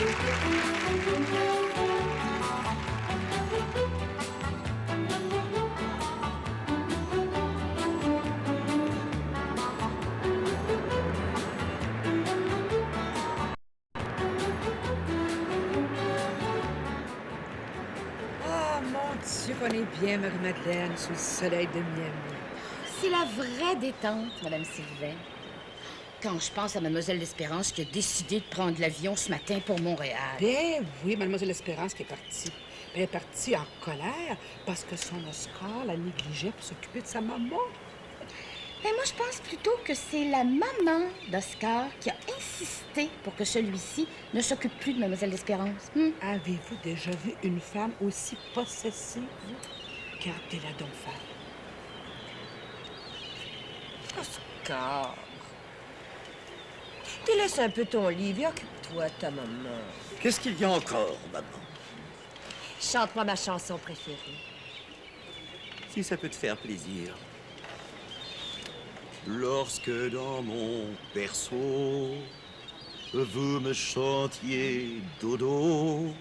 Ah, mon Dieu, qu'on est bien, Marie-Madeleine, sous le soleil de Miami. C'est la vraie détente, Madame Sylvain. Quand je pense à Mademoiselle l'Espérance qui a décidé de prendre l'avion ce matin pour Montréal. Ben oui, Mademoiselle Espérance qui est partie. Elle est partie en colère parce que son Oscar la négligeait pour s'occuper de sa maman. Ben moi, je pense plutôt que c'est la maman d'Oscar qui a insisté pour que celui-ci ne s'occupe plus de Mademoiselle l'Espérance. Avez-vous déjà vu une femme aussi possessive? Gardez-la donc, femme. Oscar. Délaisse un peu ton livre et occupe-toi de ta maman. Qu'est-ce qu'il y a encore, maman? Chante-moi ma chanson préférée. Si ça peut te faire plaisir. Lorsque dans mon berceau, vous me chantiez dodo,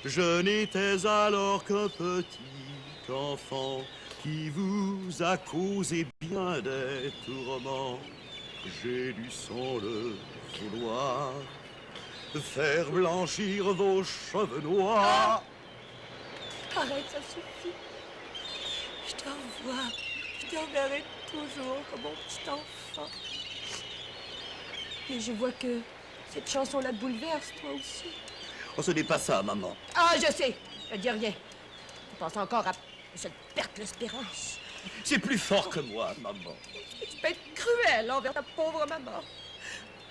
je n'étais alors qu'un petit enfant qui vous a causé bien des tourments. J'ai dû sans le vouloir faire blanchir vos cheveux noirs. Arrête, ça suffit. Je t'envoie. Je t'enverrai toujours comme mon petit enfant. Et je vois que cette chanson-là te bouleverse, toi aussi. Oh, ce n'est pas ça, maman. Ah, je sais. Je dis rien. Tu penses encore à cette perte l'espérance. C'est plus fort que moi, maman. Tu peux être cruel envers ta pauvre maman.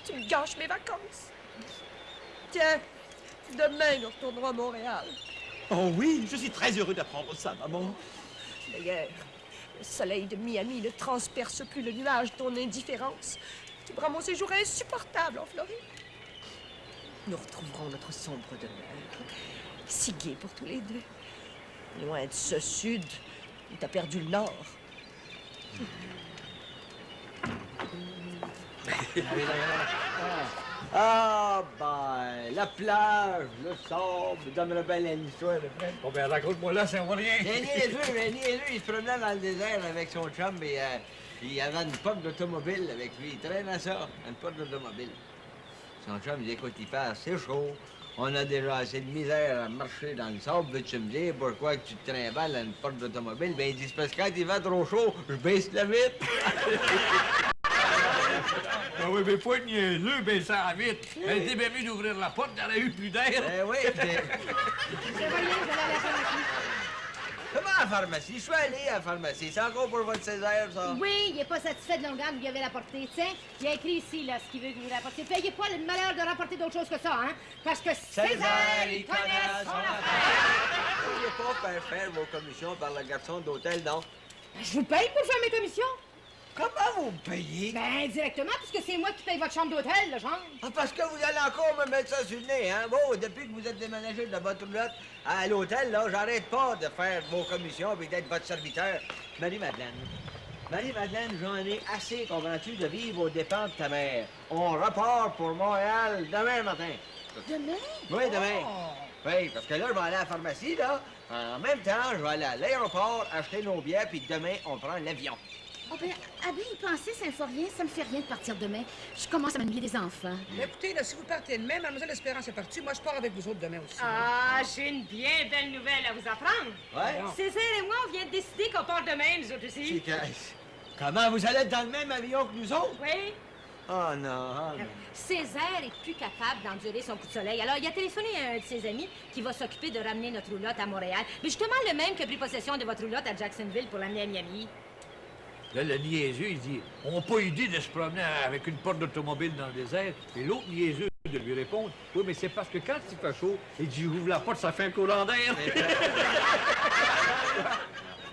Tu me gâches mes vacances. Tiens, demain, nous retournerons à Montréal. Oh oui, je suis très heureux d'apprendre ça, maman. D'ailleurs, le soleil de Miami ne transperce plus le nuage de ton indifférence. Tu rends mon séjour insupportable en Floride. Nous retrouverons notre sombre demeure, si gai pour tous les deux. Loin de ce sud où t'as perdu le nord. Ah, ben, la plage, le sable, donnerait bien l'histoire de Fred. Bon, ben, raconte-moi là, ça vaut rien. Niaiseux, il se promenait dans le désert avec son chum et il avait une porte d'automobile avec lui. Il traînait ça, une porte d'automobile. Son chum, il dit, écoute, il fait assez chaud. On a déjà assez de misère à marcher dans le sable. Veux-tu me dire pourquoi que tu te trimbales à une porte d'automobile? Ben, il dit, c'est parce que quand il fait trop chaud, je baisse la vitre. Ben oui, mais pas de niaiseux, ben ça va vite. Elle était bien mieux d'ouvrir la porte, elle a eu plus d'air. Ben oui, Comment à la pharmacie? Je suis allé à la pharmacie. C'est encore pour votre Césaire, ça? Oui, il n'est pas satisfait de l'organe que vous lui avez rapporté. Tiens, il a écrit ici, là, ce qu'il veut que vous lui rapportiez. Payez pas le malheur de rapporter d'autre chose que ça, hein? Parce que Césaire, il connaît son affaire. Vous ne pouvez pas faire vos commissions par le garçon d'hôtel, non? Je vous paye pour faire mes commissions. Comment vous me payez? Ben, directement, puisque c'est moi qui paye votre chambre d'hôtel, là, genre. Ah, parce que vous allez encore me mettre ça sur le nez, hein? Bon, depuis que vous êtes déménagé de votre roulotte à l'hôtel, là, j'arrête pas de faire vos commissions et d'être votre serviteur. Marie-Madeleine, j'en ai assez, comprends-tu, de vivre aux dépens de ta mère. On repart pour Montréal demain matin. Demain? Oui, demain. Oui, parce que là, je vais aller à la pharmacie, là. En même temps, je vais aller à l'aéroport acheter nos billets, puis demain, on prend l'avion. Oh, ben, à bien y penser, ça me fait rien. Ça me fait rien de partir demain. Je commence à m'ennuyer des enfants. Mais écoutez, là, si vous partez demain, Mademoiselle Espérance est partie, moi, je pars avec vous autres demain aussi. Ah, j'ai une bien belle nouvelle à vous apprendre. Ouais? Césaire et moi, on vient de décider qu'on part demain, nous autres aussi. Comment, vous allez être dans le même avion que nous autres? Oui. Oh non, Césaire est plus capable d'endurer son coup de soleil. Alors, il a téléphoné à un de ses amis qui va s'occuper de ramener notre roulotte à Montréal. Mais justement, le même qui a pris possession de votre roulotte à Jacksonville pour l'amener à Miami. Là, le niaiseux, il dit, on n'a pas idée de se promener avec une porte d'automobile dans le désert. Et l'autre niaiseux de lui répondre, oui, mais c'est parce que quand il fait chaud, il dit, ouvre la porte, ça fait un courant d'air.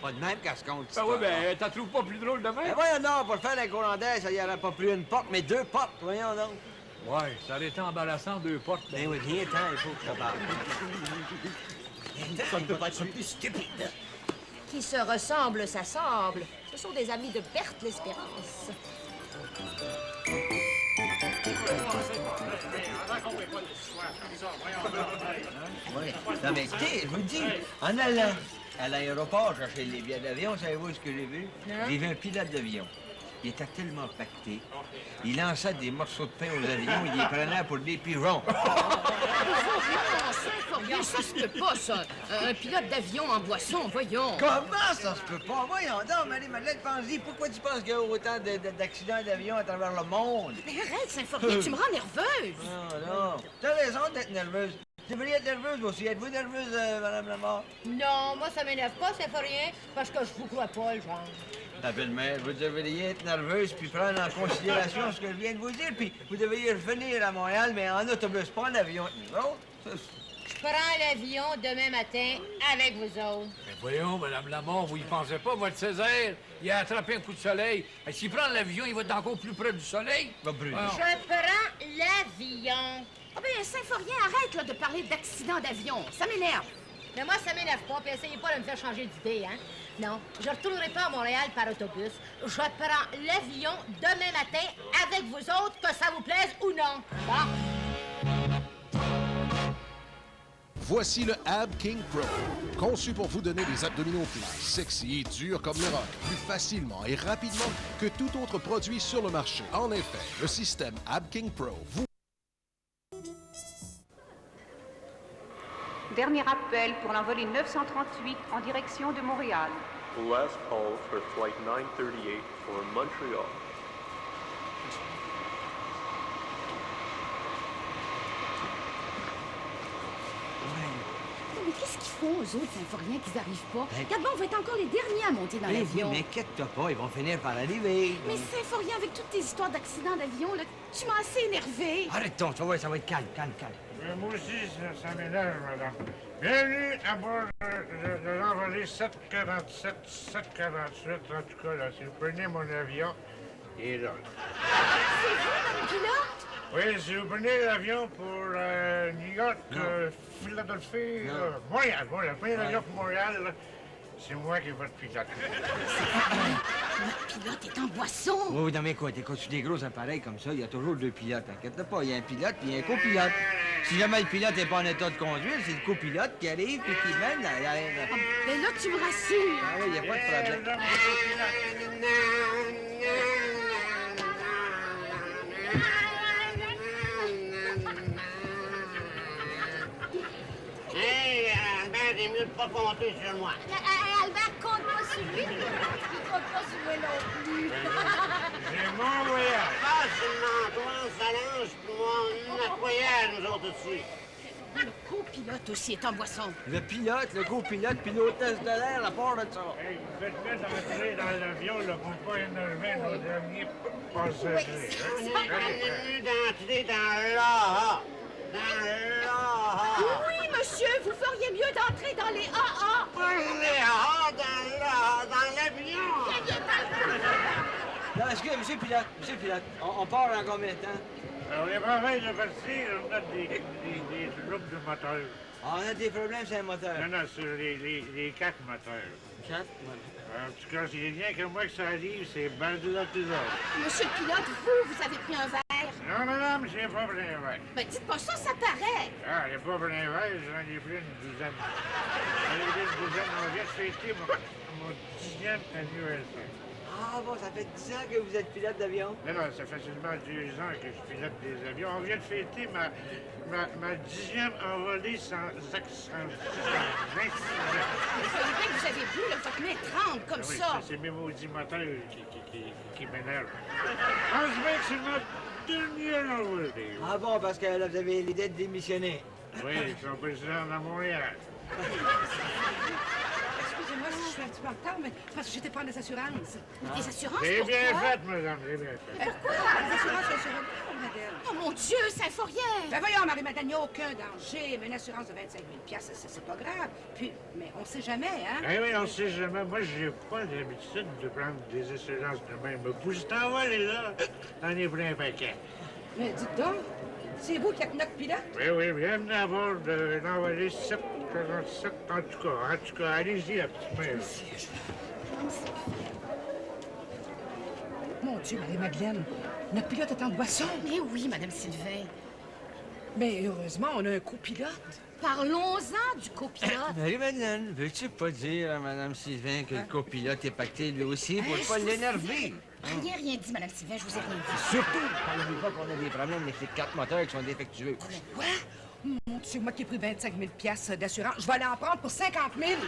Pas de même qu'à ce compte. Ben oui, ben, t'en trouves pas plus drôle demain? Ben voyons donc, pour faire un courant d'air, ça y aurait pas plus une porte, mais deux portes, voyons donc. Ouais, ça aurait été embarrassant, deux portes. Ben oui, viens temps, il faut que je te parle. Ça ne peut pas être plus stupide. Qui se ressemblent, s'assemblent. Ce sont des amis de Berthe l'Espérance. Non, mais écoutez, je vous le dis, en allant à l'aéroport chercher les billets d'avion, savez-vous ce que j'ai vu? J'ai vu un pilote d'avion. Il était tellement pacté. Il lançait des morceaux de pain aux avions, il les prenait pour des pigeons. Saint-Forien, ça se peut pas, ça. Un pilote d'avion en boisson, voyons. Comment ça se peut pas? Voyons donc, Marie-Madeleine, pense-y. Pourquoi tu penses qu'il y a autant d'accidents d'avion à travers le monde? Mais arrête, Saint-Forien, tu me rends nerveuse. Non. T'as raison d'être nerveuse. Tu devrais être nerveuse aussi. Êtes-vous nerveuse, Madame Lamar? Non, moi, ça m'énerve pas, Saint-Forien, parce que je vous crois pas, le genre. Rapidement, vous devriez être nerveuse puis prendre en considération ce que je viens de vous dire. Puis vous devriez revenir à Montréal, mais en autobus, pas en avion. Non? Je prends l'avion demain matin avec vous autres. Mais voyons, Madame Lamont, vous y pensez pas, votre Césaire, il a attrapé un coup de soleil. Et s'il prend l'avion, il va être encore plus près du soleil. Va brûler. Ah. Je prends l'avion. Ah ben, Saint-Forien, arrête là, de parler d'accident d'avion. Ça m'énerve. Mais moi, ça m'énerve pas, puis essayez pas de me faire changer d'idée, hein? Non, je retournerai pas à Montréal par autobus. Je prends l'avion demain matin avec vous autres, que ça vous plaise ou non. Bon? Voici le Ab King Pro, conçu pour vous donner des abdominaux plats, sexy et durs comme le roc, plus facilement et rapidement que tout autre produit sur le marché. En effet, le système Ab King Pro vous... Dernier appel pour l'envolée 938 en direction de Montréal. Last call for flight 938 for Montreal. Mais qu'est-ce qu'ils font, eux autres, Saint-Forien, qu'ils arrivent pas? Regarde, on va être encore les derniers à monter dans l'avion. Mais inquiète-toi pas, ils vont finir par arriver. Mais Saint-Forien, avec toutes tes histoires d'accidents d'avion, là, tu m'as assez énervé. Arrête-toi, tu vas voir, ça va être calme. Moi aussi, ça m'énerve, madame. Bienvenue à bord de l'envolée 747, 748, en tout cas, là. Si vous prenez mon avion, il est là. C'est vous, notre pilote? Oui, si vous prenez l'avion pour New York, Philadelphie, Montréal, prenez l'avion pour Montréal, là, c'est moi qui est votre pilote. Notre pilote est en boisson. Oui, non, mais écoute, sur des gros appareils comme ça, il y a toujours deux pilotes. Inquiète pas, il y a un pilote puis il y a un copilote. Si jamais le pilote n'est pas en état de conduire, c'est le copilote qui arrive et qui mène derrière. Mais là, tu me rassures. Ah oui, il n'y a pas de problème. Hey, Albert, il est mieux de pas compter sur moi. Albert, compte pas sur lui. Il compte pas sur moi non plus. J'ai mon voyage. Facilement, toi, ça lance, puis moi, notre voyage, nous autres aussi. Le copilote aussi est en boisson. Le pilote, le copilote, puis l'hôtesse de l'air, à part de ça. Hey, vous faites bien d'entrer dans l'avion, là, pour pas énerver nos derniers passagers. On est venu d'entrer dans l'AA. Dans l'AA. Oui, monsieur, vous feriez mieux d'entrer dans les AA. Pas les AA, dans l'avion. Non, excusez, monsieur le pilote, on part en combien de temps? On est pas en train de partir, on a des troubles de moteurs. Ah, on a des problèmes sur les moteurs. Non, sur les 4 moteurs. 4? En tout cas, s'il y a rien que moi que ça arrive, c'est Bardula toujours. Monsieur le pilote, vous avez pris un verre. Non, madame, j'ai pas pris un verre. Ben, dites pas ça, ça paraît. Ah, j'ai pas pris un verre, j'en ai pris une douzaine. On vient de fêter mon 10e anniversaire. Ah bon, ça fait 10 ans que vous êtes pilote d'avion? Non, ça fait seulement 2 ans que je pilote des avions. On vient de fêter ma 10e envolée sans accident. 26 ans. Soyez bien que vous avez vu, là, votre main tremble comme Oui, ça. c'est mes maudits moteurs qui m'énervent. Je pense bien que c'est notre dernière envolée. Ah bon, parce que là, vous avez l'idée de démissionner. Oui, ils sont présidents à Montréal. Excusez-moi si je suis un petit peu en retard, mais c'est parce que j'étais prendre des assurances. Des assurances, J'ai bien pourquoi? fait, madame, j'ai bien fait. Pourquoi? Les assurances sont sur Marie-Madeleine. Oh mon Dieu, Saint-Forien! Ben voyons, Marie-Madeleine, il n'y a aucun danger. Mais une assurance de 25 000 c'est pas grave. Puis, mais on sait jamais, hein? Eh oui, on sait jamais. Moi, j'ai pas l'habitude de prendre des assurances de même. Vous t'envolez là, on est plein paquet. Mais dites donc, c'est vous qui êtes notre pilote? Oui, bienvenue à bord de l'envolée 747. En tout cas, allez-y, la petite main. Mon Dieu, Marie-Madeleine, notre pilote est en boisson. Mais oui, Madame Sylvain. Mais heureusement, on a un copilote. Parlons-en du copilote. Marie-Madeleine, veux-tu pas dire à Mme Sylvain que le copilote est pacté lui aussi pour pas l'énerver? Rien dit, Mme Sylvain, je vous ai rien dit. Surtout, parlez-nous pas qu'on a des problèmes avec les 4 moteurs qui sont défectueux. Quoi? Mon Dieu, moi qui ai pris 25 000 d'assurance, je vais aller en prendre pour 50 000. Ouais,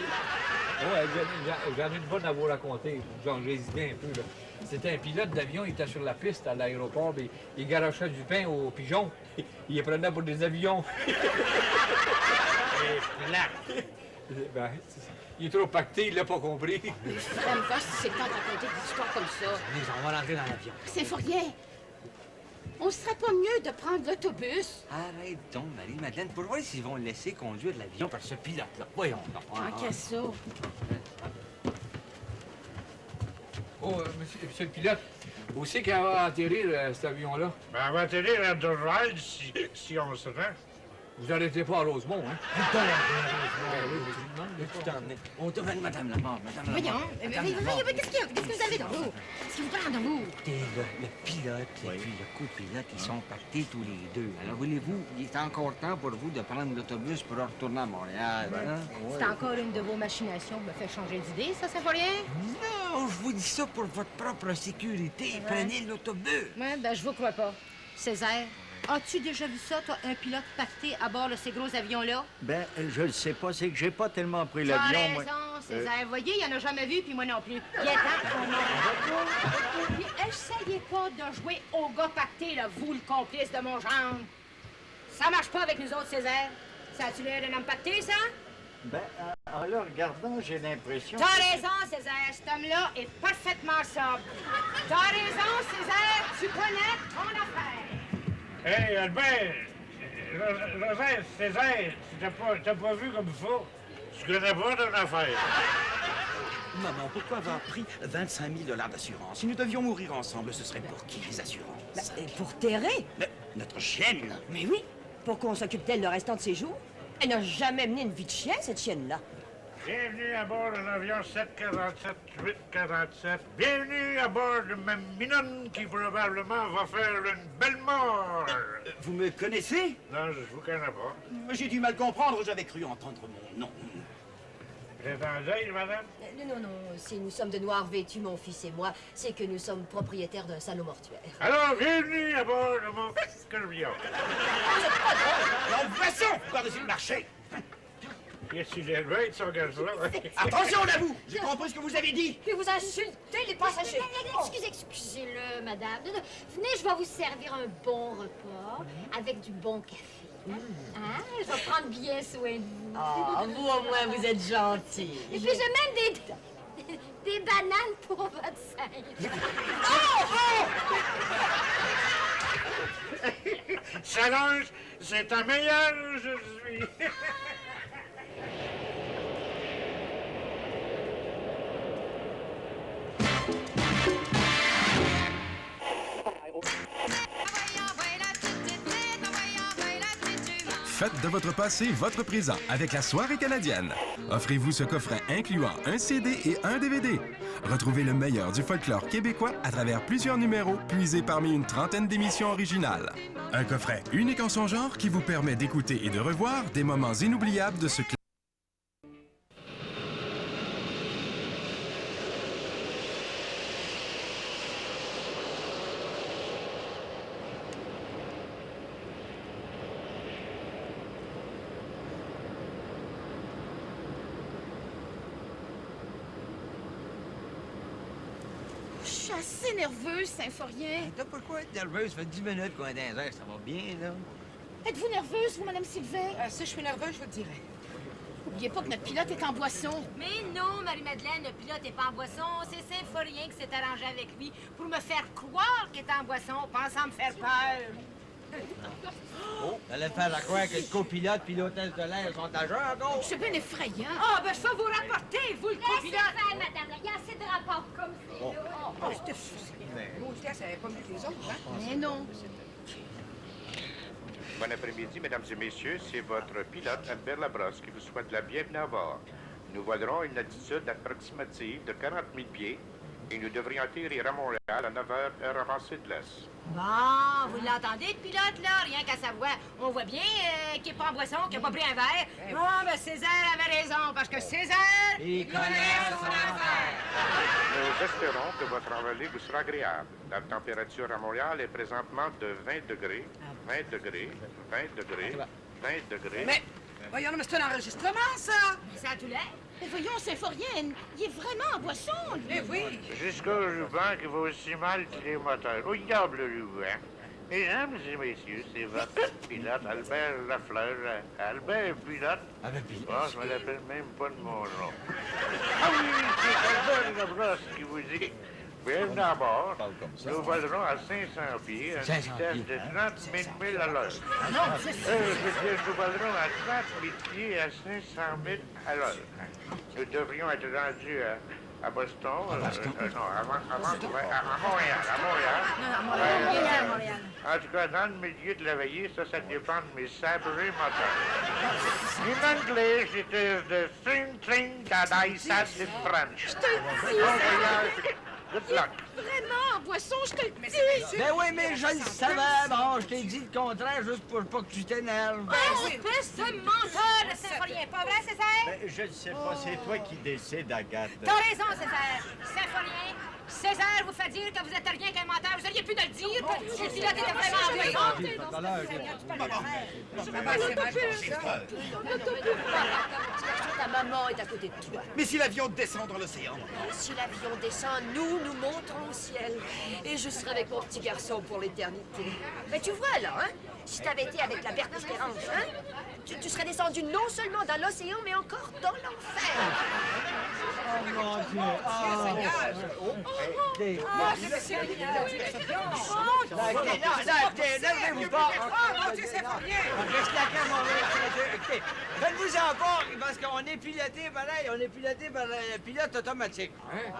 j'en ai une bonne à vous raconter. J'en résiste bien un peu, là. C'était un pilote d'avion, il était sur la piste à l'aéroport, mais il garochait du pain aux pigeons. Il les prenait pour des avions. Ben, il est trop pacté, il l'a pas compris. Madame Vache, si c'est le temps de raconter des histoires comme ça. On va rentrer dans l'avion. C'est Fourrier. On serait pas mieux de prendre l'autobus? Arrête donc, Marie-Madeleine, pour voir s'ils vont laisser conduire l'avion par ce pilote-là. Voyons donc. Qu'est-ce que ça? Oh, monsieur le pilote, où c'est qu'elle va atterrir, cet avion-là? Ben, on va atterrir à Dorval si on se rend. Vous arrêtez pas à Rosemont, hein? On te mène Madame Lamar, Madame Lamar. Voyons, qu'est-ce qu'il y a? Qu'est-ce que vous avez dans l'eau? Qu'est-ce qui vous parle dans l'eau? Écoutez, le pilote et puis le copilote, ils sont pactés tous les deux. Alors, voulez-vous, il est encore temps pour vous de prendre l'autobus pour retourner à Montréal, hein? C'est encore une de vos machinations qui me fait changer d'idée, ça fait rien? Non, je vous dis ça pour votre propre sécurité. Prenez l'autobus. Ouais, ben je vous crois pas. Césaire, as-tu déjà vu ça, toi, un pilote pacté à bord de ces gros avions-là? Ben, je le sais pas, c'est que j'ai pas tellement pris Tu as l'avion, moi. raison, Césaire. Voyez, il y en a jamais vu, puis moi non plus. Il est temps qu'on en... Puis essayez pas de jouer au gars pacté, là, vous, le complice de mon genre. Ça marche pas avec nous autres, Césaire. Ça a-tu l'air d'un homme pacté, ça? Ben, en le regardant, j'ai l'impression... T'as raison, Césaire. Cet homme-là est parfaitement sobre. T'as raison, Césaire. Tu connais ton affaire. Hey, Albert! Rosaire, Césaire, t'as pas vu comme il faut? Tu connais pas ton affaire. Maman, pourquoi avoir pris 25 000 $ d'assurance? Si nous devions mourir ensemble, ce serait pour qui les assurances? Pour Terré? Mais notre chienne! Mais oui. Pourquoi on s'occupe d'elle le restant de ses jours? Elle n'a jamais mené une vie de chien, cette chienne-là. Bienvenue à bord de l'avion 747-847. Bienvenue à bord de ma minonne qui probablement va faire une belle mort. Vous me connaissez? Non, je vous connais pas. J'ai dû mal comprendre, j'avais cru entendre mon nom. Vous êtes en deuil, madame? Non, si nous sommes de noirs vêtus, mon fils et moi, c'est que nous sommes propriétaires d'un salon mortuaire. Alors, bienvenue à bord de mon scorpion. Poisson, par-dessus le marché! Qu'est-ce qu'il est bête, son garçon-là? Attention, là, vous! J'ai compris ce que vous avez dit! Puis vous insultez les passagers! Excusez-le, madame. Venez, je vais vous servir un bon repas avec du bon café. Hein? Je vais prendre bien soin de vous. Ah, vous au moins, vous êtes gentil. Et puis j'ai même des bananes pour votre sein. Solange, c'est ta meilleure aujourd'hui. Faites de votre passé votre présent avec la Soirée canadienne. Offrez-vous ce coffret incluant un CD et un DVD. Retrouvez le meilleur du folklore québécois à travers plusieurs numéros puisés parmi une trentaine d'émissions originales. Un coffret unique en son genre qui vous permet d'écouter et de revoir des moments inoubliables de ce Je suis assez nerveuse, Symphorien. T'as pourquoi être nerveuse? Ça fait 10 minutes qu'on est dans les airs, ça va bien, là. Êtes-vous nerveuse, vous, Madame Sylvain? Si je suis nerveuse, je vous le dirai. N'oubliez pas que notre pilote est en boisson. Mais non, Marie-Madeleine, le pilote n'est pas en boisson. C'est Symphorien qui s'est arrangé avec lui pour me faire croire qu'il est en boisson, pensant me faire peur. Oh, t'allais faire à croire que le copilote puis l'hôtesse de l'air sont à jeun, encore? C'est bien effrayant. Ah, ben je vais vous rapporter, vous, le copilote. Laissez faire, madame. Il y a assez de rapports comme c'est là. Oh, c'était fou. L'hôtesse n'avait pas mieux que les autres, hein? Mais non. Bon après-midi, mesdames et messieurs. C'est votre pilote, Albert Labrosse, qui vous souhaite la bienvenue à bord. Nous volerons à une altitude approximative de 40 000 pieds et nous devrions atterrir à Montréal à 9 h, heure avancée de l'Est. Bon, vous l'entendez, le pilote, là? Rien qu'à sa voix. On voit bien qu'il n'est pas en boisson, qu'il n'a pas pris un verre. Bon, ben Césaire avait raison, parce que Césaire, il connaît son affaire. Nous espérons que votre envolée vous sera agréable. La température à Montréal est présentement de 20 degrés, 20 degrés, 20 degrés, 20 degrés. Mais, voyons, mais c'est un enregistrement, ça! Mais ça a tout l'air. Mais voyons, Symphorien, il est vraiment en boisson, lui. Eh oui! Jusqu'au ruban qui va aussi mal que les moteurs. Au diable, le ruban. Mesdames et messieurs, c'est votre pilote, Albert Lafleur. Albert Pilote. Albert Pilote? Ah, je me l'appelle même pas de mon nom. Ah oui, c'est Albert Labrosse qui vous dit. Bienvenue à bord. Nous volerons à 500 pieds, à une vitesse de 30 000 à l'heure. Je veux dire, nous volerons à 30 000 pieds à 500 000 à l'heure. Nous devrions être rendus à Boston. Non, à Montréal. À Montréal. En tout cas, dans le milieu de la veillée, ça dépend de mes sabrés moteurs. En anglais, c'était the thing that I said in French. Je te le dis! Good luck. Vraiment en boisson, je te le dis! Ben oui, mais je le savais. Bon, je t'ai dit le contraire juste pour pas que tu t'énerves. Espèce de menteur de Symphorien, pas vrai, Césaire? Ben, je ne sais pas, c'est toi qui décides, Agathe. T'as raison, Césaire. Symphorien, Césaire vous fait dire que vous êtes rien qu'un menteur. Vous auriez pu le dire. Le pilote était vraiment Ta maman est à côté de toi. Mais si l'avion descend dans l'océan? Si l'avion descend, nous monterons au ciel. Et je serai avec mon petit garçon pour l'éternité. Mais tu vois, là, hein? Si t'avais été avec la Berthe-Espérance, hein? Tu serais descendu non seulement dans l'océan, mais encore dans l'enfer. Oh mon Dieu! Lèvez-vous pas! Mon Dieu, c'est pas rien! Faites-vous-en pas, parce qu'on est piloté pareil, on est piloté par le pilote automatique. Hein?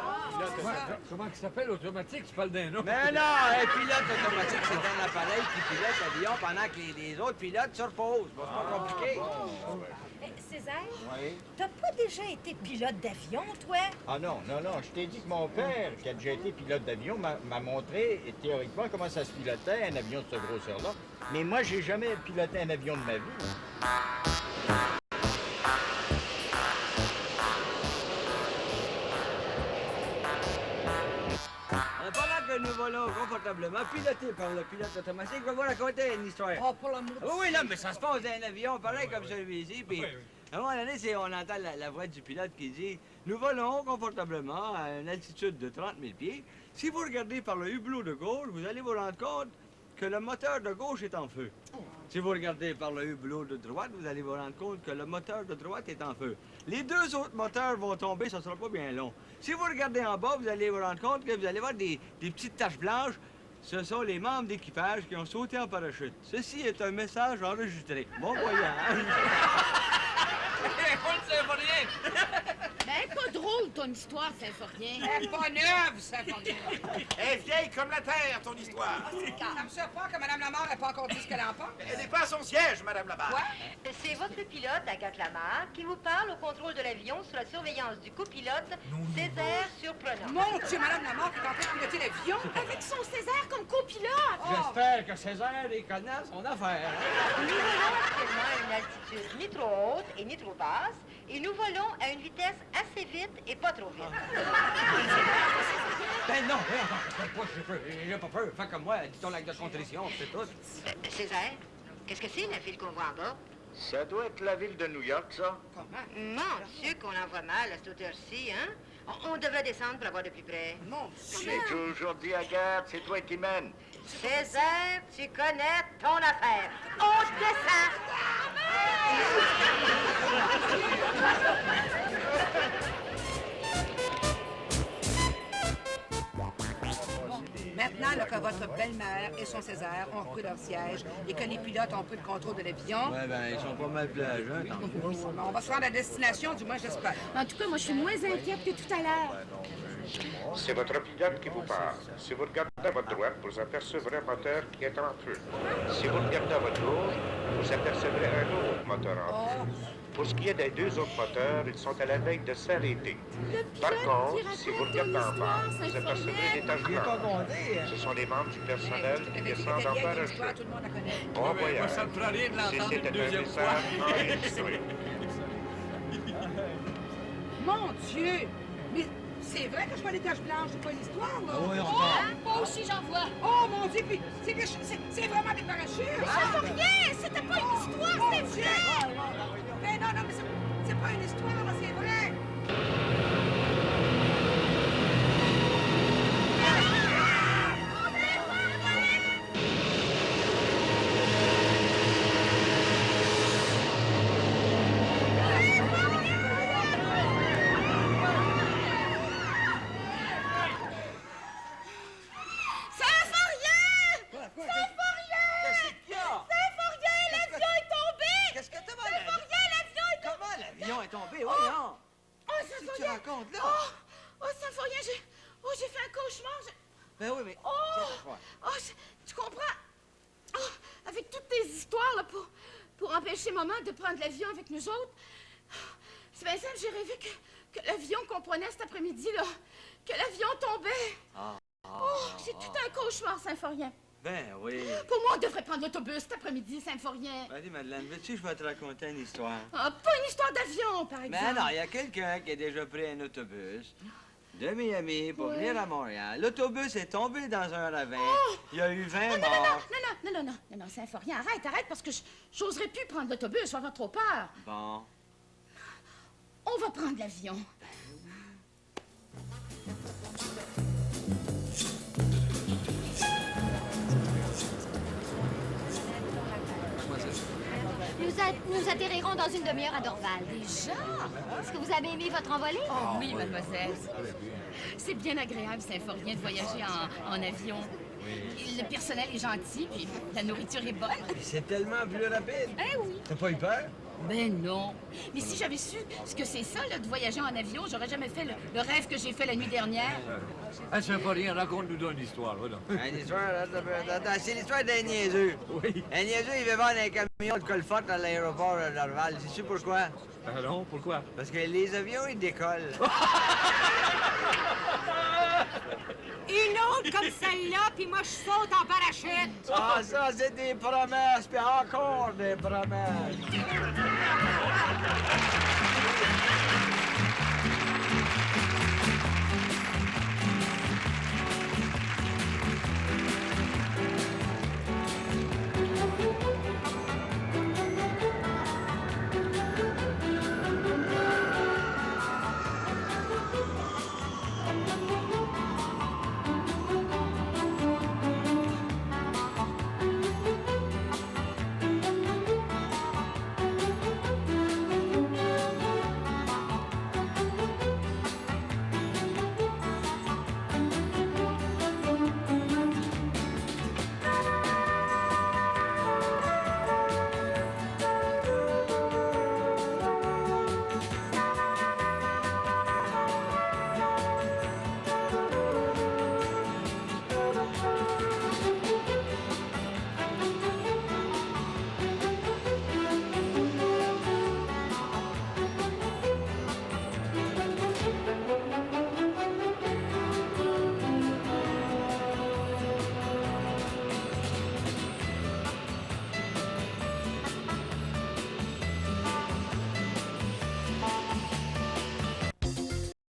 Comment il s'appelle automatique? Tu parles d'un autre? Mais non, un pilote automatique, c'est un appareil qui pilote l'avion pendant que les autres pilotes se reposent. Bon, c'est pas compliqué. Césaire, Oui. t'as pas déjà été pilote d'avion, toi? Ah non. Je t'ai dit que mon père, qui a déjà été pilote d'avion, m'a montré théoriquement comment ça se pilotait, un avion de ce grosseur-là. Mais moi, j'ai jamais piloté un avion de ma vie. Pendant que nous volons confortablement, pilotés par le pilote automatique, je vais vous raconter une histoire. Oh, pour l'amour de Oui, là, mais ça se passe dans un avion pareil comme celui-ci, puis à un moment donné, on entend la voix du pilote qui dit « Nous volons confortablement à une altitude de 30 000 pieds. Si vous regardez par le hublot de gauche, vous allez vous rendre compte que le moteur de gauche est en feu. Si vous regardez par le hublot de droite, vous allez vous rendre compte que le moteur de droite est en feu. Les deux autres moteurs vont tomber, ça ne sera pas bien long. Si vous regardez en bas, vous allez vous rendre compte que vous allez voir des petites taches blanches. Ce sont les membres d'équipage qui ont sauté en parachute. Ceci est un message enregistré. Bon voyage. Ben, pas drôle, ton histoire, Symphorien. Elle est pas neuve, Symphorien. Elle est vieille comme la terre, ton histoire. Ça me surprend que Mme Lamarre n'ait pas encore dit ce qu'elle en pense. Elle n'est pas à son siège, Madame Lamarre. Quoi? C'est votre pilote, Agathe Lamarre, qui vous parle au contrôle de l'avion sous la surveillance du copilote Césaire Surprenant. Mon Dieu, Mme Lamarre qui est en train de piloter l'avion Avec son Césaire comme copilote. J'espère que Césaire y connaît son affaire. Nous volons actuellement à une altitude ni trop haute et ni trop basse, et nous volons à une vitesse assez vite et pas trop vite. Ben non, j'ai pas peur. Fais comme moi, dis ton acte de contrition, c'est tout. Césaire, qu'est-ce que c'est la ville qu'on voit en bas? Ça doit être la ville de New York, ça. Mon Dieu, qu'on en voit mal à cette hauteur-ci, hein? On devrait descendre pour la voir de plus près. Mon J'ai toujours dit, Agathe, c'est toi qui mènes. Césaire, tu connais ton affaire. On descend! Maintenant là, que votre belle-mère et son Césaire ont repris leur siège et que les pilotes ont pris le contrôle de l'avion... Ouais, ben, ils sont pas mal plageants, tant mieux. On va se rendre à destination, du moins j'espère. En tout cas, moi, je suis moins inquiète que tout à l'heure. C'est votre pilote qui vous parle. Si vous regardez à votre droite, vous apercevrez un moteur qui est en feu. Si vous regardez à votre gauche, vous apercevrez un autre moteur en plus. Pour ce qui est des deux autres moteurs, ils sont à la veille de s'arrêter. Par contre, si vous regardez en bas, vous apercevrez des taches blanches. Ce sont les membres du personnel qui descendent en parachute. Bon voyage. Si c'était un message enregistré. Mon Dieu! Mais c'est vrai que je vois les taches blanches, c'est pas une histoire, là? Oui, moi aussi, j'en vois. Oh, mon Dieu! Puis c'est vraiment des parachutes! Ça fait rien! C'était pas une histoire, c'est vrai! Mais non, mais c'est pas une histoire, là, c'est vrai! tombé, voyons! Oh, Qu'est-ce que tu racontes, là? Oh, Symphorien, j'ai fait un cauchemar. Ben oui, mais... Tu comprends? Oh, avec toutes tes histoires, là, pour empêcher maman de prendre l'avion avec nous autres, c'est bien simple, j'ai rêvé que l'avion qu'on prenait cet après-midi, là, que l'avion tombait. C'est tout un cauchemar, Symphorien. Ben oui. Pour moi, on devrait prendre l'autobus cet après-midi, Symphorien. Vas-y, Madeleine, veux-tu que je vais te raconter une histoire? Ah, pas une histoire d'avion, par exemple. Mais non, il y a quelqu'un qui a déjà pris un autobus de Miami pour venir à Montréal. L'autobus est tombé dans un ravin. Il y a eu 20 morts. Non, Symphorien, arrête, parce que j'oserais plus prendre l'autobus, je vais avoir trop peur. Bon. On va prendre l'avion. Nous atterrirons dans une demi-heure à Dorval. Déjà? Est-ce que vous avez aimé votre envolée? Oh oui, mademoiselle. C'est bien agréable, Symphorien, de voyager en avion. Le personnel est gentil, puis la nourriture est bonne. C'est tellement plus rapide. Eh oui. T'as pas eu peur? Ben non. Mais si j'avais su ce que c'est ça, là, de voyager en avion, j'aurais jamais fait le rêve que j'ai fait la nuit dernière. Ah, ça pas rien, raconte-nous une histoire, voilà. Une histoire? Attends, c'est l'histoire d'un niaiseux. Oui. Un niaiseux, il veut vendre un camion de colforte à l'aéroport de Dorval. Sais-tu pourquoi? Ah non, pourquoi? Parce que les avions, ils décollent. Une autre comme celle-là, puis moi, je saute en parachute. Ah, ça, c'est des promesses, puis encore des promesses.